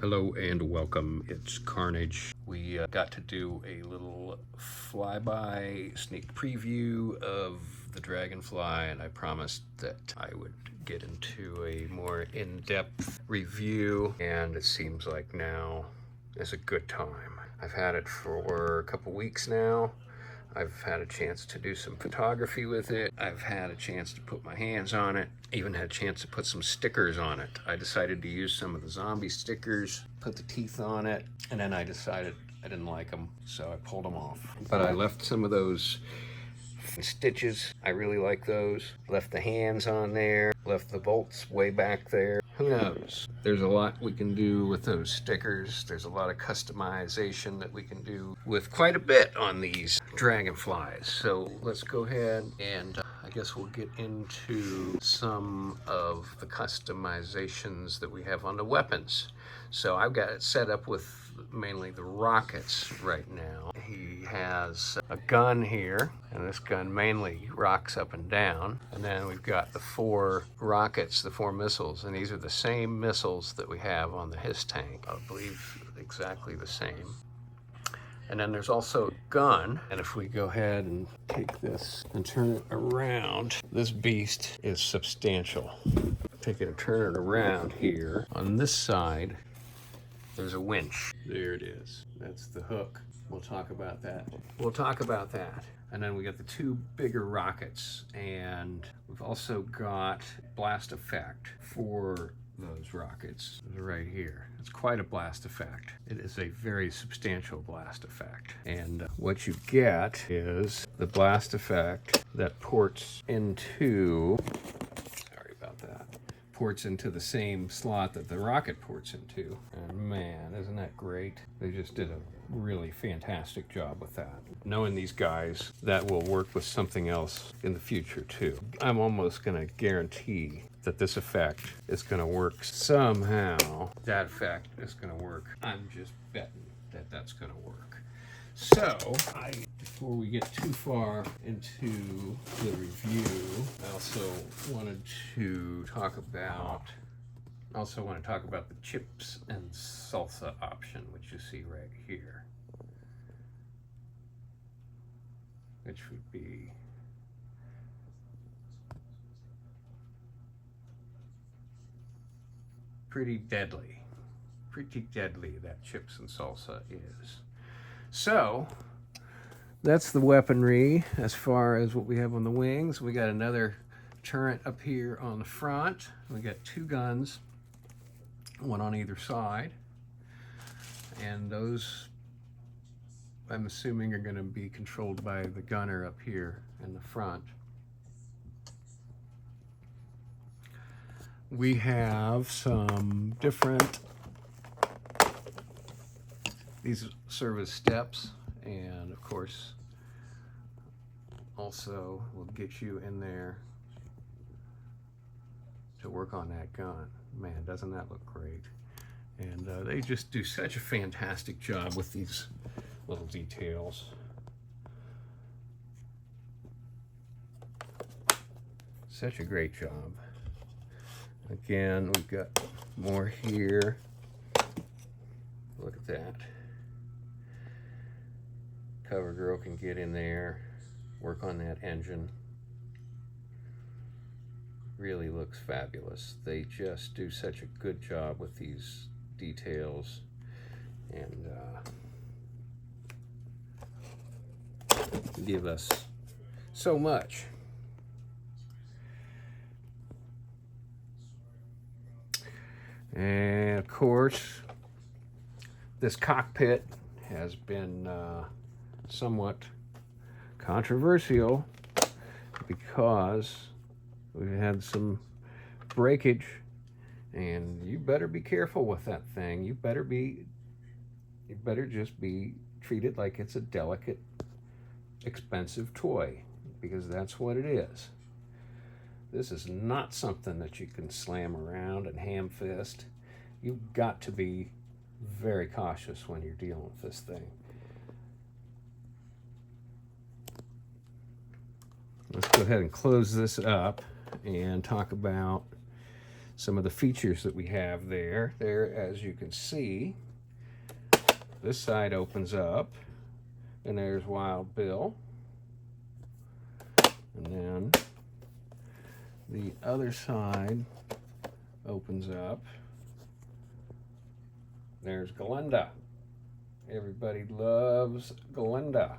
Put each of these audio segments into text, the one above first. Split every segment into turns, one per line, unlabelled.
Hello and welcome. It's Carnage. We got to do a little flyby sneak preview of the Dragonfly, and I promised that I would get into a more in-depth review, and it seems like now is a good time. I've had it for a couple weeks now. I've had a chance to do some photography with it. I've had a chance to put my hands on it. Even had a chance to put some stickers on it. I decided to use some of the zombie stickers, put the teeth on it, and then I decided I didn't like them, so I pulled them off. But I left some of those stitches. I really like those. Left the hands on there, left the bolts way back there. Who knows? There's a lot we can do with those stickers. There's a lot of customization that we can do with quite a bit on these Dragonflies. So let's go ahead and I guess we'll get into some of the customizations that we have on the weapons. So I've got it set up with mainly the rockets right now. He has a gun here, and this gun mainly rocks up and down. And then we've got the 4 rockets, the 4 missiles, and these are the same missiles that we have on the HISS tank. I believe exactly the same. And then there's also a gun, and if we go ahead and take this and turn it around, this beast is substantial. Take it and turn it around here. On this side, there's a winch. There it is. That's the hook. We'll talk about that. And then we got the 2 bigger rockets, and we've also got blast effect for those rockets right here. It's quite a blast effect. It is a very substantial blast effect. And what you get is the blast effect that ports into, ports into the same slot that the rocket ports into. And man, isn't that great? They just did a really fantastic job with that. Knowing these guys, that will work with something else in the future too. I'm almost gonna guarantee that this effect is gonna work somehow. That effect is gonna work. I'm just betting that that's gonna work. So, before we get too far into the review, I also want to talk about the chips and salsa option, which you see right here, which would be pretty deadly. That chips and salsa is. So that's the weaponry as far as what we have on the wings. We got another turret up here on the front. We got 2 guns, one on either side, and those I'm assuming are going to be controlled by the gunner up here in the front. We have some different, these serve as steps, and of course also will get you in there to work on that gun. Man, doesn't that look great? And they just do such a fantastic job with these little details. Such a great job. Again, we've got more here. Look at that. Cover girl can get in there, work on that engine. Really looks fabulous. They just do such a good job with these details, and give us so much. And of course, this cockpit has been somewhat controversial because we've had some breakage, and you better be careful with that thing. You better just be treated like it's a delicate, expensive toy, because that's what it is. This is not something that you can slam around and ham fist. You've got to be very cautious when you're dealing with this thing. Let's go ahead and close this up and talk about some of the features that we have there. There, as you can see, this side opens up, and there's Wild Bill. And then the other side opens up. There's Glenda. Everybody loves Glenda.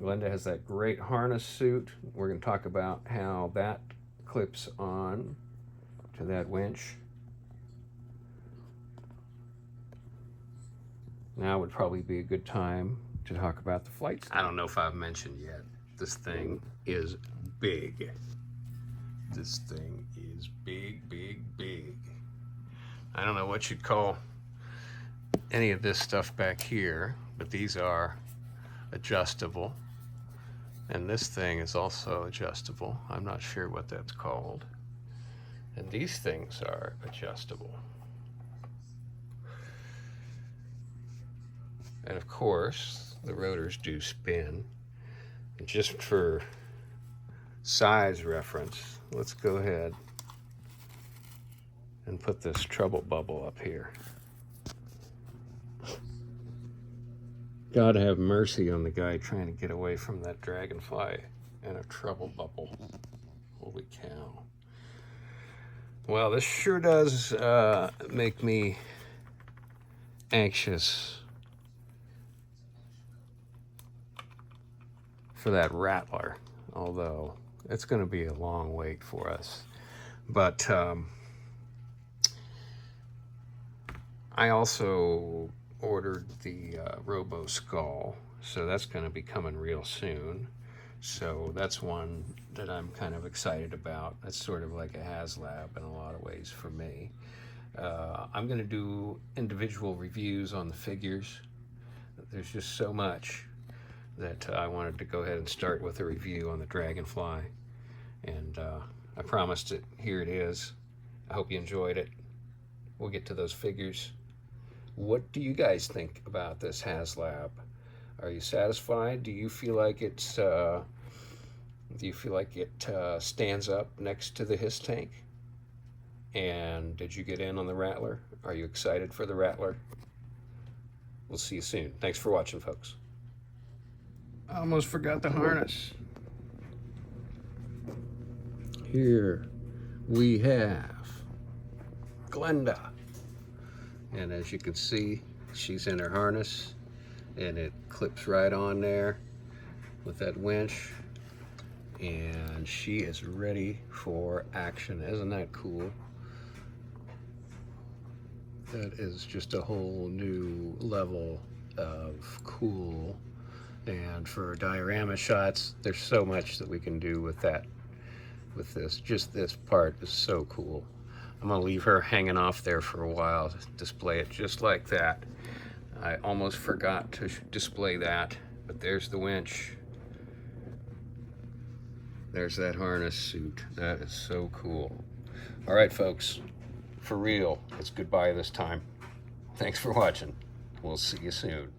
Glenda has that great harness suit. We're going to talk about how that clips on to that winch. Now would probably be a good time to talk about the flight stand. I don't know if I've mentioned yet, this thing is big. This thing is big, big, big. I don't know what you'd call any of this stuff back here, but these are adjustable. And this thing is also adjustable. I'm not sure what that's called. And these things are adjustable. And of course, the rotors do spin. And just for size reference, let's go ahead and put this trouble bubble up here. God have mercy on the guy trying to get away from that Dragonfly and a trouble bubble. Holy cow. Well, this sure does make me anxious for that Rattler, although it's going to be a long wait for us. But I also ordered the Robo Skull, so that's going to be coming real soon. So that's one that I'm kind of excited about. That's sort of like a HasLab in a lot of ways for me. I'm going to do individual reviews on the figures. There's just so much that I wanted to go ahead and start with a review on the Dragonfly. And I promised it. Here it is. I hope you enjoyed it. We'll get to those figures. What do you guys think about this HasLab? Are you satisfied? Do you feel like it's stands up next to the Hiss tank? And did you get in on the Rattler? Are you excited for the Rattler? We'll see you soon. Thanks for watching, folks. I almost forgot the harness. Here we have Glenda. And as you can see, she's in her harness, and it clips right on there with that winch, and she is ready for action. Isn't that cool? That is just a whole new level of cool. And for diorama shots, there's so much that we can do with that, with this. Just this part is so cool. I'm gonna leave her hanging off there for a while to display it just like that. I almost forgot to display that, but there's the winch. There's that harness suit. That is so cool. All right, folks, for real, it's goodbye this time. Thanks for watching. We'll see you soon.